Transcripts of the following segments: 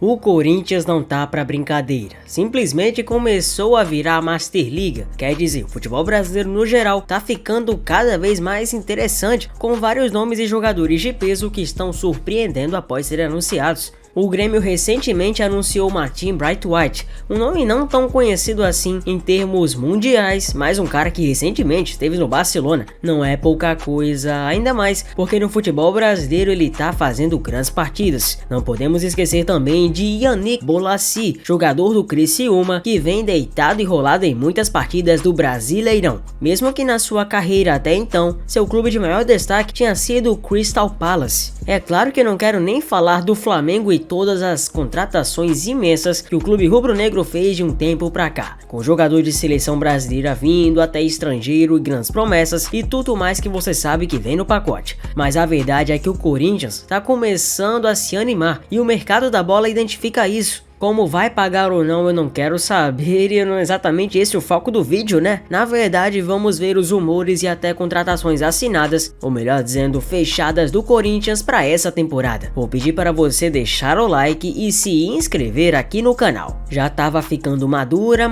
O Corinthians não tá pra brincadeira, simplesmente começou a virar a Masterliga, quer dizer, o futebol brasileiro no geral tá ficando cada vez mais interessante, com vários nomes e jogadores de peso que estão surpreendendo após serem anunciados. O Grêmio recentemente anunciou Martin Braithwaite, um nome não tão conhecido assim em termos mundiais, mas um cara que recentemente esteve no Barcelona. Não é pouca coisa, ainda mais porque no futebol brasileiro ele tá fazendo grandes partidas. Não podemos esquecer também de Yannick Bolasie, jogador do Criciúma, que vem deitado e rolado em muitas partidas do Brasileirão. Mesmo que na sua carreira até então, seu clube de maior destaque tinha sido o Crystal Palace. É claro que eu não quero nem falar do Flamengo e todas as contratações imensas que o clube rubro-negro fez de um tempo pra cá, com jogador de seleção brasileira vindo até estrangeiro e grandes promessas e tudo mais que você sabe que vem no pacote. Mas a verdade é que o Corinthians tá começando a se animar e o mercado da bola identifica isso. Como vai pagar ou não eu não quero saber, e não é exatamente esse o foco do vídeo, né? Na verdade, vamos ver os rumores e até contratações assinadas, ou melhor dizendo, fechadas do Corinthians para essa temporada. Vou pedir para você deixar o like e se inscrever aqui no canal. Já tava ficando madura,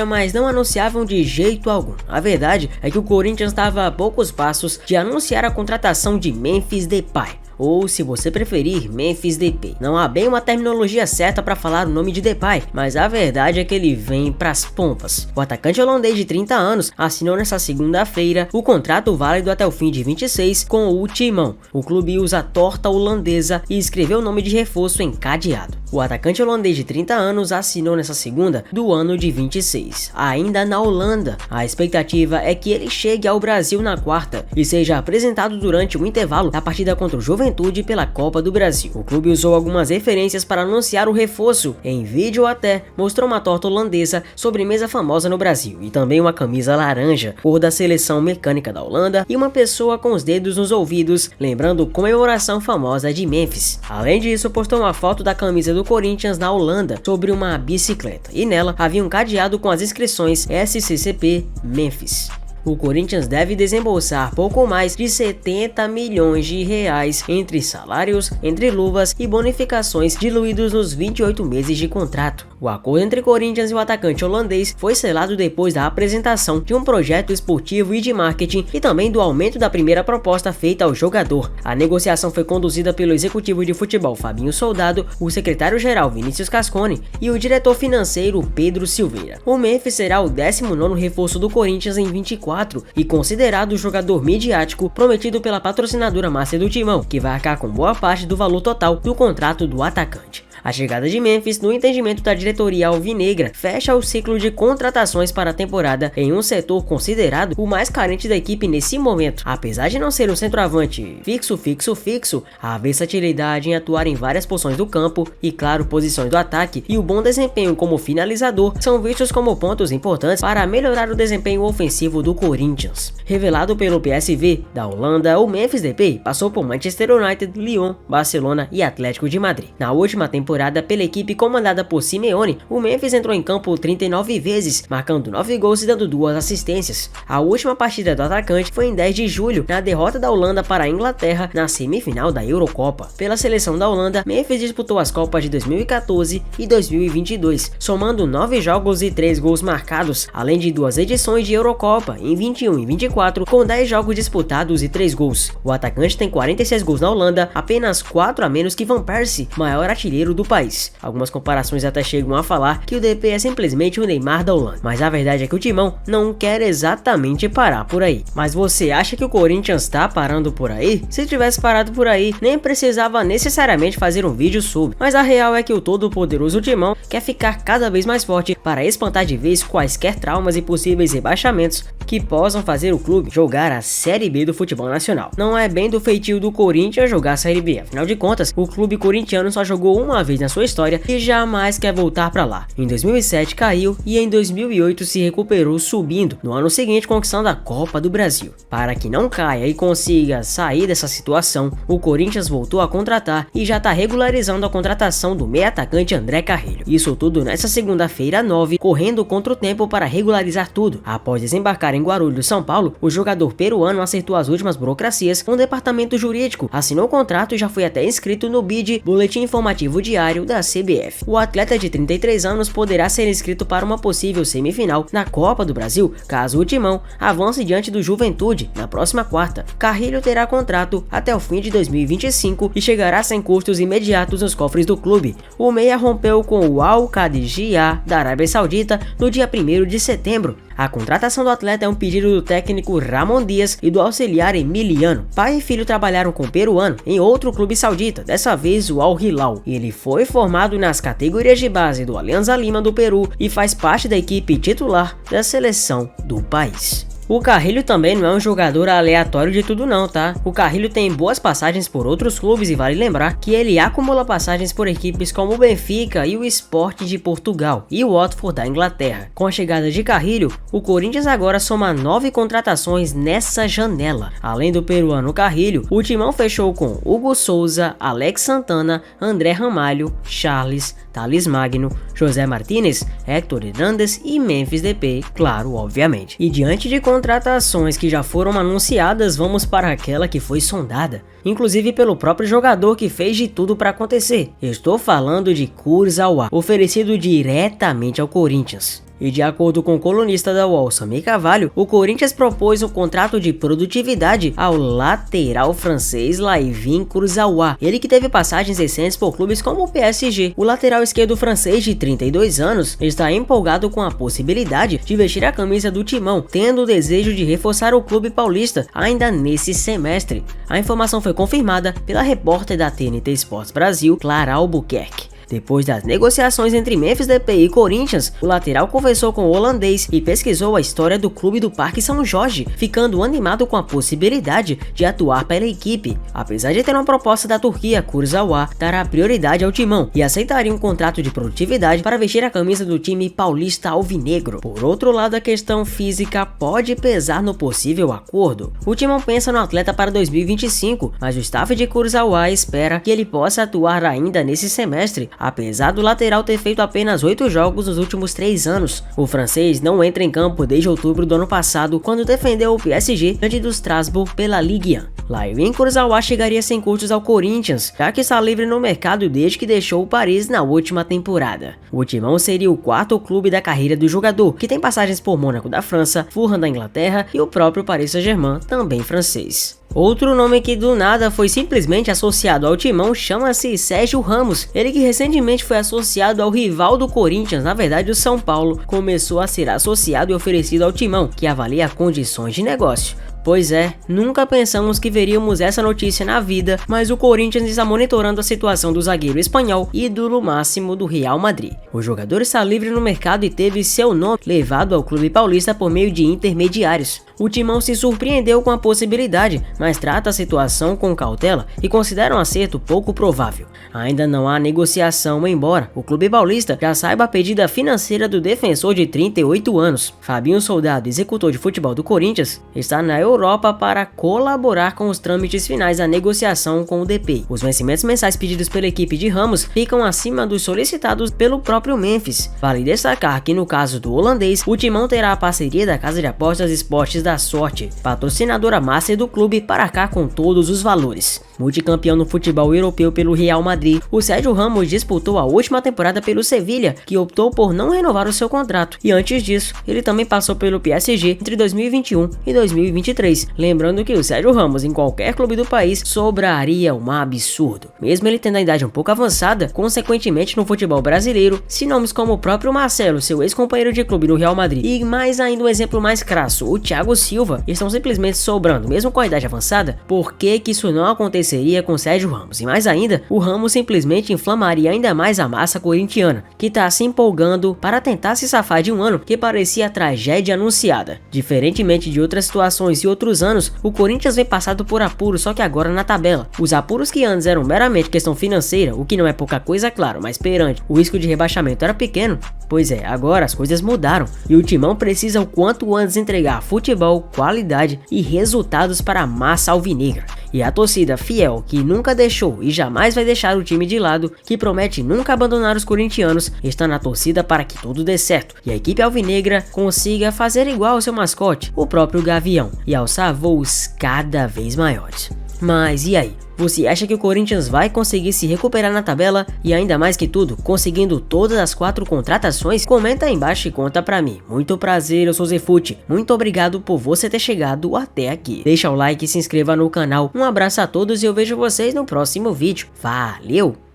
mas não anunciavam de jeito algum. A verdade é que o Corinthians estava a poucos passos de anunciar a contratação de Memphis Depay. Ou, se você preferir, Memphis Depay. Não há bem uma terminologia certa para falar o nome de Depay, mas a verdade é que ele vem pras pompas. O atacante holandês de 30 anos assinou nesta segunda-feira o contrato válido até o fim de 26 com o Timão. O clube usa a torta holandesa e escreveu o nome de reforço em cadeado. O atacante holandês de 30 anos assinou nessa segunda do ano de 26, ainda na Holanda. A expectativa é que ele chegue ao Brasil na quarta e seja apresentado durante o intervalo da partida contra o Juventude pela Copa do Brasil. O clube usou algumas referências para anunciar o reforço. Em vídeo até mostrou uma torta holandesa, sobremesa famosa no Brasil, e também uma camisa laranja, cor da seleção mecânica da Holanda, e uma pessoa com os dedos nos ouvidos, lembrando comemoração famosa de Memphis. Além disso, postou uma foto da camisa do Corinthians na Holanda sobre uma bicicleta, e nela havia um cadeado com as inscrições SCCP Memphis. O Corinthians deve desembolsar pouco mais de 70 milhões de reais entre salários, entre luvas e bonificações diluídos nos 28 meses de contrato. O acordo entre Corinthians e o atacante holandês foi selado depois da apresentação de um projeto esportivo e de marketing e também do aumento da primeira proposta feita ao jogador. A negociação foi conduzida pelo executivo de futebol Fabinho Soldado, o secretário-geral Vinícius Cascone e o diretor financeiro Pedro Silveira. O Memphis será o 19º reforço do Corinthians em 24 e considerado o jogador midiático prometido pela patrocinadora Master do Timão, que vai arcar com boa parte do valor total do contrato do atacante. A chegada de Memphis, no entendimento da diretoria alvinegra, fecha o ciclo de contratações para a temporada em um setor considerado o mais carente da equipe nesse momento. Apesar de não ser um centroavante fixo, a versatilidade em atuar em várias posições do campo e, claro, posições do ataque e o bom desempenho como finalizador são vistos como pontos importantes para melhorar o desempenho ofensivo do Corinthians. Revelado pelo PSV da Holanda, o Memphis Depay passou por Manchester United, Lyon, Barcelona e Atlético de Madrid. Na última temporada pela equipe comandada por Simeone, o Memphis entrou em campo 39 vezes, marcando 9 gols e dando 2 assistências. A última partida do atacante foi em 10 de julho, na derrota da Holanda para a Inglaterra na semifinal da Eurocopa. Pela seleção da Holanda, Memphis disputou as Copas de 2014 e 2022, somando 9 jogos e 3 gols marcados, além de 2 edições de Eurocopa, em 21 e 24, com 10 jogos disputados e 3 gols. O atacante tem 46 gols na Holanda, apenas 4 a menos que Van Persie, maior artilheiro do país. Algumas comparações até chegam a falar que o Depay é simplesmente o Neymar da Holanda, mas a verdade é que o Timão não quer exatamente parar por aí. Mas você acha que o Corinthians tá parando por aí? Se tivesse parado por aí, nem precisava necessariamente fazer um vídeo sobre, mas a real é que o todo-poderoso Timão quer ficar cada vez mais forte para espantar de vez quaisquer traumas e possíveis rebaixamentos que possam fazer o clube jogar a Série B do futebol nacional. Não é bem do feitio do Corinthians jogar a Série B, afinal de contas, o clube corintiano só jogou uma vez na sua história e jamais quer voltar para lá. Em 2007 caiu e em 2008 se recuperou subindo, no ano seguinte conquistando a Copa do Brasil. Para que não caia e consiga sair dessa situação, o Corinthians voltou a contratar e já está regularizando a contratação do meio atacante André Carrilho. Isso tudo nessa segunda-feira 9, correndo contra o tempo para regularizar tudo. Após desembarcar em Guarulhos, São Paulo, o jogador peruano acertou as últimas burocracias com o departamento jurídico, assinou o contrato e já foi até inscrito no BID, Boletim Informativo de diário da CBF. O atleta de 33 anos poderá ser inscrito para uma possível semifinal na Copa do Brasil, caso o Timão avance diante do Juventude na próxima quarta. Carrilho terá contrato até o fim de 2025 e chegará sem custos imediatos nos cofres do clube. O meia rompeu com o Al-Qadisiyah da Arábia Saudita no dia 1º de setembro. A contratação do atleta é um pedido do técnico Ramon Dias e do auxiliar Emiliano. Pai e filho trabalharam com o peruano em outro clube saudita, dessa vez o Al Hilal. Ele foi formado nas categorias de base do Alianza Lima do Peru e faz parte da equipe titular da seleção do país. O Carrilho também não é um jogador aleatório de tudo não, tá? O Carrilho tem boas passagens por outros clubes e vale lembrar que ele acumula passagens por equipes como o Benfica e o Sport de Portugal e o Watford da Inglaterra. Com a chegada de Carrilho, o Corinthians agora soma 9 contratações nessa janela. Além do peruano Carrilho, o Timão fechou com Hugo Souza, Alex Santana, André Ramalho, Charles, Thales Magno, José Martínez, Héctor Hernandes e Memphis Depay, claro, obviamente. E diante de contratações que já foram anunciadas, vamos para aquela que foi sondada, inclusive pelo próprio jogador que fez de tudo para acontecer. Estou falando de Kurzawa, oferecido diretamente ao Corinthians. E de acordo com o colunista da UOL, Samir Carvalho, o Corinthians propôs um contrato de produtividade ao lateral francês Layvin Kurzawa, ele que teve passagens recentes por clubes como o PSG. O lateral esquerdo francês de 32 anos está empolgado com a possibilidade de vestir a camisa do Timão, tendo o desejo de reforçar o clube paulista ainda nesse semestre. A informação foi confirmada pela repórter da TNT Sports Brasil, Clara Albuquerque. Depois das negociações entre Memphis Depay e Corinthians, o lateral conversou com o holandês e pesquisou a história do clube do Parque São Jorge, ficando animado com a possibilidade de atuar pela equipe. Apesar de ter uma proposta da Turquia, Kurzawa dará prioridade ao Timão e aceitaria um contrato de produtividade para vestir a camisa do time paulista alvinegro. Por outro lado, a questão física pode pesar no possível acordo. O Timão pensa no atleta para 2025, mas o staff de Kurzawa espera que ele possa atuar ainda nesse semestre, apesar do lateral ter feito apenas 8 jogos nos últimos 3 anos. O francês não entra em campo desde outubro do ano passado, quando defendeu o PSG diante do Strasbourg pela Ligue 1. Layvin Kurzawa chegaria sem custos ao Corinthians, já que está livre no mercado desde que deixou o Paris na última temporada. O Timão seria o 4º clube da carreira do jogador, que tem passagens por Mônaco da França, Fulham da Inglaterra e o próprio Paris Saint-Germain, também francês. Outro nome que do nada foi simplesmente associado ao Timão chama-se Sérgio Ramos. Ele que recentemente foi associado ao rival do Corinthians, na verdade o São Paulo, começou a ser associado e oferecido ao Timão, que avalia condições de negócio. Pois é, nunca pensamos que veríamos essa notícia na vida, mas o Corinthians está monitorando a situação do zagueiro espanhol, ídolo máximo do Real Madrid. O jogador está livre no mercado e teve seu nome levado ao clube paulista por meio de intermediários. O Timão se surpreendeu com a possibilidade, mas trata a situação com cautela e considera um acerto pouco provável. Ainda não há negociação, embora o clube paulista já saiba a pedida financeira do defensor de 38 anos. Fabinho Soldado, executor de futebol do Corinthians, está na Europa para colaborar com os trâmites finais da negociação com o Depay. Os vencimentos mensais pedidos pela equipe de Ramos ficam acima dos solicitados pelo próprio Memphis. Vale destacar que no caso do holandês, o Timão terá a parceria da casa de apostas Esportes da Sorte, patrocinadora master do clube, para arcar com todos os valores. Multicampeão no futebol europeu pelo Real Madrid, o Sérgio Ramos disputou a última temporada pelo Sevilha, que optou por não renovar o seu contrato, e antes disso, ele também passou pelo PSG entre 2021 e 2023. Lembrando que o Sérgio Ramos em qualquer clube do país sobraria um absurdo. Mesmo ele tendo a idade um pouco avançada, consequentemente no futebol brasileiro, se nomes como o próprio Marcelo, seu ex-companheiro de clube no Real Madrid, e mais ainda um exemplo mais crasso, o Thiago Silva, estão simplesmente sobrando, mesmo com a idade avançada. Por que isso não aconteceria com Sérgio Ramos? E mais ainda, o Ramos simplesmente inflamaria ainda mais a massa corintiana, que está se empolgando para tentar se safar de um ano que parecia tragédia anunciada. Diferentemente de outras situações e outros anos, o Corinthians vem passado por apuros, só que agora na tabela. Os apuros que antes eram meramente questão financeira, o que não é pouca coisa, claro, mas perante o risco de rebaixamento era pequeno. Pois é, agora as coisas mudaram e o Timão precisa o quanto antes entregar futebol, qualidade e resultados para a massa alvinegra. E a torcida fiel, que nunca deixou e jamais vai deixar o time de lado, que promete nunca abandonar os corintianos, está na torcida para que tudo dê certo e a equipe alvinegra consiga fazer igual ao seu mascote, o próprio Gavião, e alçar voos cada vez maiores. Mas e aí? Você acha que o Corinthians vai conseguir se recuperar na tabela e ainda mais que tudo, conseguindo todas as 4 contratações? Comenta aí embaixo e conta pra mim. Muito prazer, eu sou Zefute. Muito obrigado por você ter chegado até aqui. Deixa o like e se inscreva no canal. Um abraço a todos e eu vejo vocês no próximo vídeo. Valeu!